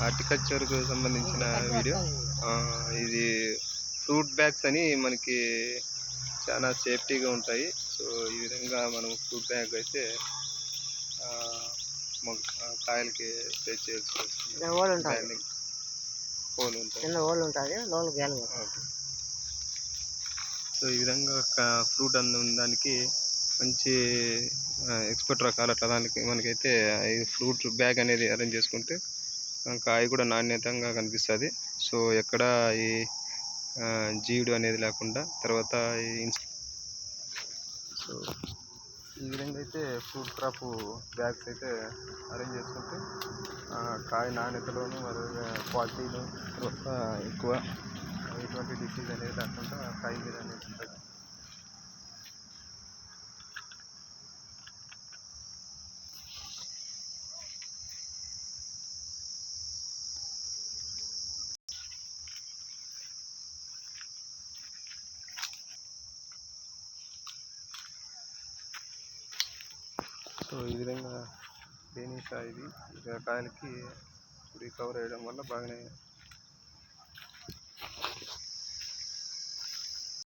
హార్టికల్చర్కు సంబంధించిన వీడియో. ఇది fruit bags అని మనకి చాలా సేఫ్టీగా ఉంటాయి. సో ఈ విధంగా మనం ఫ్రూట్ బ్యాగ్ అయితే కాయలకి స్ప్రే చేయాల్సి వస్తుంది. హోల్ ఉంటుంది. సో ఈ విధంగా ఫ్రూట్ దానికి మంచి ఎక్స్పర్ట్ రకాలు అట్లా దానికి మనకైతే ఈ ఫ్రూట్ బ్యాగ్ అనేది అరేంజ్ చేసుకుంటే కాయ కూడా నాణ్యతంగా కనిపిస్తుంది. సో ఎక్కడ ఈ జీవుడు అనేది లేకుండా తర్వాత సో ఈ విధంగా అయితే ఫ్రూట్ క్రాప్ బ్యాగ్స్ అయితే అరేంజ్ చేసుకుంటే కాయ నాణ్యతలోను మరియు క్వాలిటీలో ఎక్కువ ఎటువంటి డిసీజ్ అనేది లేకుండా కాయ మీద అనేది ఉంటుంది. సో ఈ విధంగా బేనీసా ఇది కాయలకి రికవర్ అయ్యడం వల్ల బాగానే